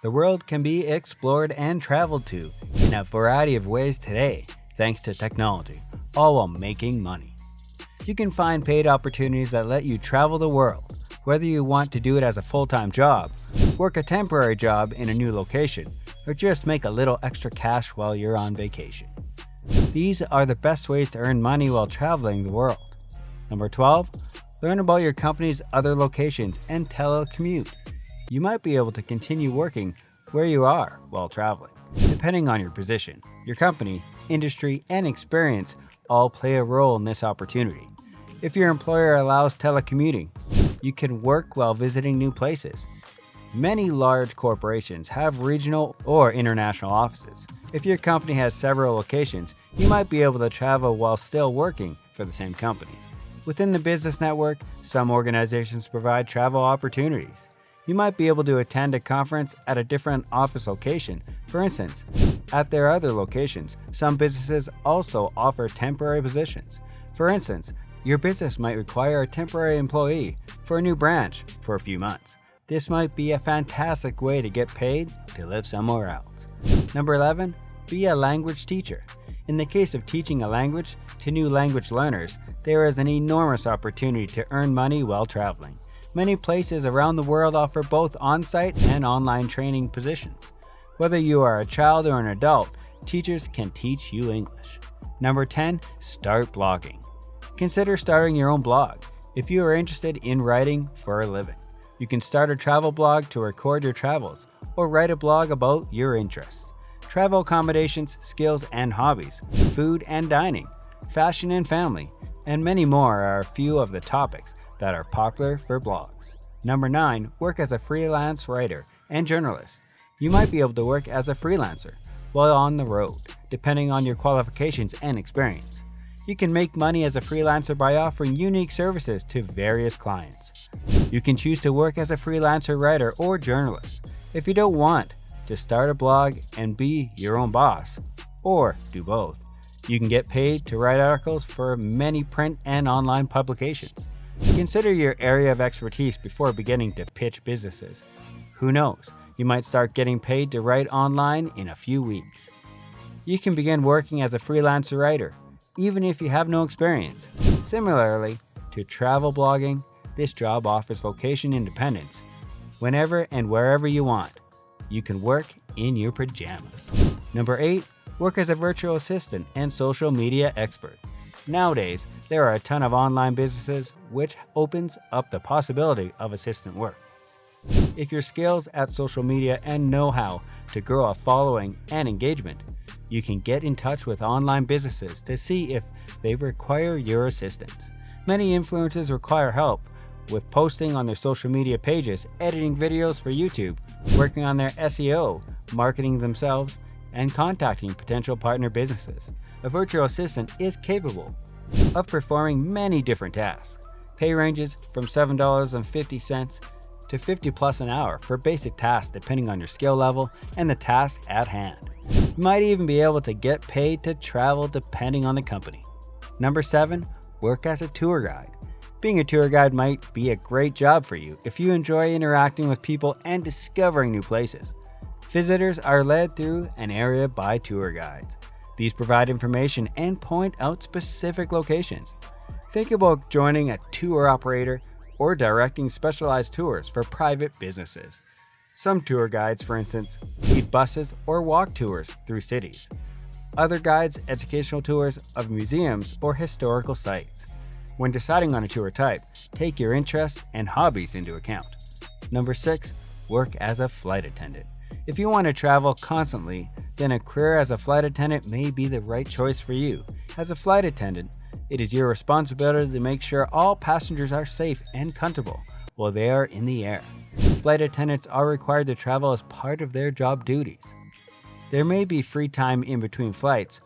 The world can be explored and traveled to in a variety of ways today, thanks to technology, all while making money. You can find paid opportunities that let you travel the world, whether you want to do it as a full-time job, work a temporary job in a new location, or just make a little extra cash while you're on vacation. These are the best ways to earn money while traveling the world. Number 12, learn about your company's other locations and telecommute. You might be able to continue working where you are while traveling. Depending on your position, your company, industry, and experience all play a role in this opportunity. If your employer allows telecommuting, you can work while visiting new places. Many large corporations have regional or international offices. If your company has several locations, you might be able to travel while still working for the same company. Within the business network, some organizations provide travel opportunities. You might be able to attend a conference at a different office location. For instance, at their other locations, some businesses also offer temporary positions. For instance, your business might require a temporary employee for a new branch for a few months. This might be a fantastic way to get paid to live somewhere else. Number 11, be a language teacher. In the case of teaching a language to new language learners, there is an enormous opportunity to earn money while traveling. Many places around the world offer both on-site and online training positions. Whether you are a child or an adult, teachers can teach you English. Number 10, start blogging. Consider starting your own blog if you are interested in writing for a living. You can start a travel blog to record your travels or write a blog about your interests. Travel accommodations, skills and hobbies, food and dining, fashion and family, and many more are a few of the topics that are popular for blogs. Number 9, work as a freelance writer and journalist. You might be able to work as a freelancer while on the road, depending on your qualifications and experience. You can make money as a freelancer by offering unique services to various clients. You can choose to work as a freelancer writer or journalist if you don't want to start a blog and be your own boss, or do both. You can get paid to write articles for many print and online publications. Consider your area of expertise before beginning to pitch businesses. Who knows, you might start getting paid to write online in a few weeks. You can begin working as a freelancer writer, even if you have no experience. Similarly to travel blogging, this job offers location independence. Whenever and wherever you want, you can work in your pajamas. Number 8, work as a virtual assistant and social media expert. Nowadays, there are a ton of online businesses which opens up the possibility of assistant work. If your skills at social media and know how to grow a following and engagement, you can get in touch with online businesses to see if they require your assistance. Many influencers require help with posting on their social media pages, editing videos for YouTube, working on their SEO, marketing themselves, and contacting potential partner businesses. A virtual assistant is capable of performing many different tasks. Pay ranges from $7.50 to $50+ an hour for basic tasks depending on your skill level and the task at hand. You might even be able to get paid to travel depending on the company. Number 7, work as a tour guide. Being a tour guide might be a great job for you if you enjoy interacting with people and discovering new places. Visitors are led through an area by tour guides. These provide information and point out specific locations. Think about joining a tour operator or directing specialized tours for private businesses. Some tour guides, for instance, lead buses or walk tours through cities. Other guides, educational tours of museums or historical sites. When deciding on a tour type, take your interests and hobbies into account. Number 6, work as a flight attendant. If you want to travel constantly, then a career as a flight attendant may be the right choice for you. As a flight attendant, it is your responsibility to make sure all passengers are safe and comfortable while they are in the air. Flight attendants are required to travel as part of their job duties. There may be free time in between flights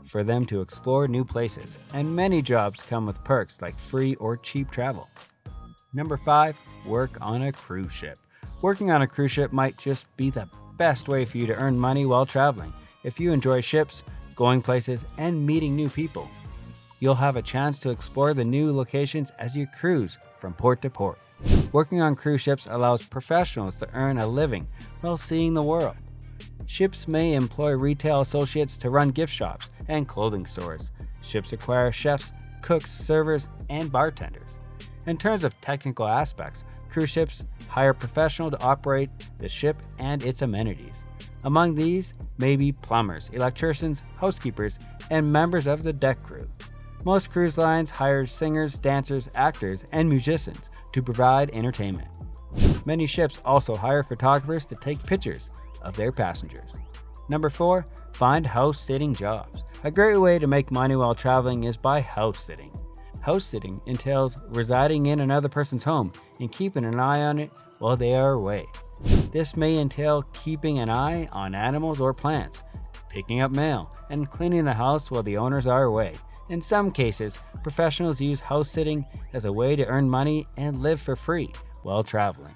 for them to explore new places, and many jobs come with perks like free or cheap travel. Number 5, work on a cruise ship. Working on a cruise ship might just be the best way for you to earn money while traveling. If you enjoy ships, going places, and meeting new people, you'll have a chance to explore the new locations as you cruise from port to port. Working on cruise ships allows professionals to earn a living while seeing the world. Ships may employ retail associates to run gift shops and clothing stores. Ships require chefs, cooks, servers, and bartenders. In terms of technical aspects, cruise ships hire professionals to operate the ship and its amenities. Among these may be plumbers, electricians, housekeepers, and members of the deck crew. Most cruise lines hire singers, dancers, actors, and musicians to provide entertainment. Many ships also hire photographers to take pictures of their passengers. Number 4, find house-sitting jobs. A great way to make money while traveling is by house-sitting. House-sitting entails residing in another person's home and keeping an eye on it while they are away. This may entail keeping an eye on animals or plants, picking up mail, and cleaning the house while the owners are away. In some cases, professionals use house-sitting as a way to earn money and live for free while traveling,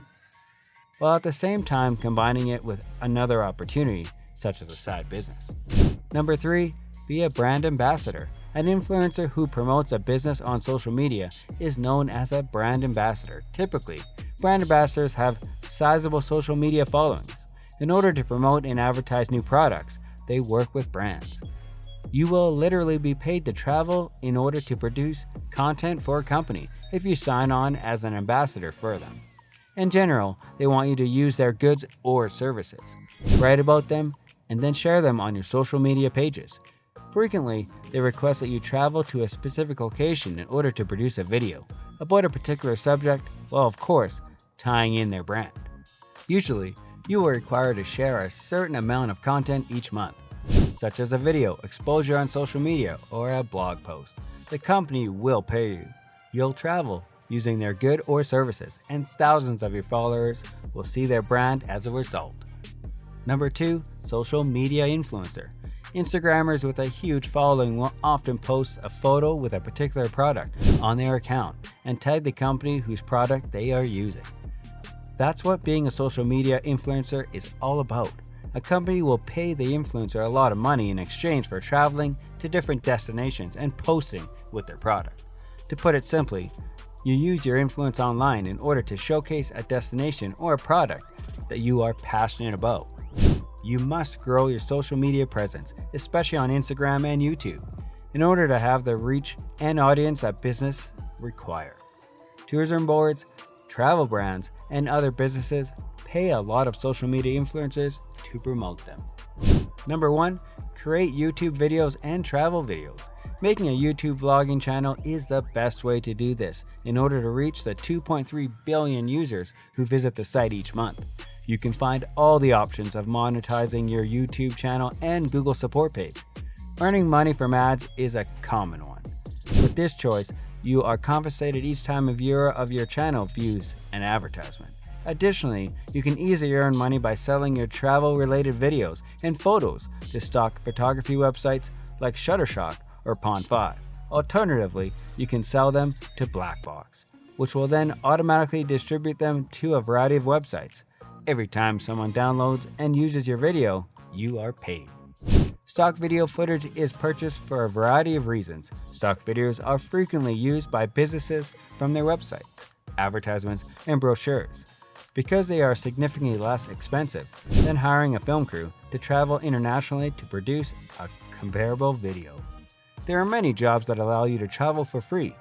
while at the same time combining it with another opportunity, such as a side business. Number 3, be a brand ambassador. An influencer who promotes a business on social media is known as a brand ambassador. Typically, brand ambassadors have sizable social media followings. In order to promote and advertise new products, they work with brands. You will literally be paid to travel in order to produce content for a company if you sign on as an ambassador for them. In general, they want you to use their goods or services, write about them, and then share them on your social media pages. Frequently, they request that you travel to a specific location in order to produce a video about a particular subject, while of course, tying in their brand. Usually, you are required to share a certain amount of content each month, such as a video, exposure on social media, or a blog post. The company will pay you. You'll travel using their good or services, and thousands of your followers will see their brand as a result. Number 2, social media influencer. Instagrammers with a huge following will often post a photo with a particular product on their account and tag the company whose product they are using. That's what being a social media influencer is all about. A company will pay the influencer a lot of money in exchange for traveling to different destinations and posting with their product. To put it simply, you use your influence online in order to showcase a destination or a product that you are passionate about. You must grow your social media presence, especially on Instagram and YouTube, in order to have the reach and audience that business require. Tourism boards, travel brands, and other businesses pay a lot of social media influencers to promote them. Number 1, create YouTube videos and travel videos. Making a YouTube vlogging channel is the best way to do this in order to reach the 2.3 billion users who visit the site each month. You can find all the options of monetizing your YouTube channel and Google support page. Earning money from ads is a common one. With this choice, you are compensated each time a viewer of your channel views an advertisement. Additionally, you can easily earn money by selling your travel-related videos and photos to stock photography websites like Shutterstock or Pond5. Alternatively, you can sell them to Blackbox, which will then automatically distribute them to a variety of websites. Every time someone downloads and uses your video, you are paid. Stock video footage is purchased for a variety of reasons. Stock videos are frequently used by businesses from their websites, advertisements, and brochures, because they are significantly less expensive than hiring a film crew to travel internationally to produce a comparable video. There are many jobs that allow you to travel for free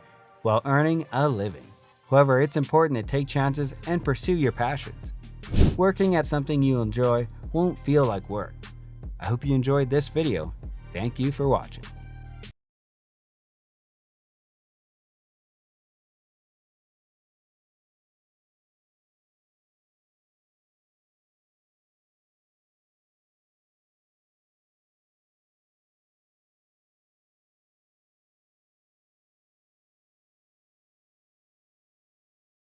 while earning a living. However, it's important to take chances and pursue your passions. Working at something you enjoy won't feel like work. I hope you enjoyed this video. Thank you for watching.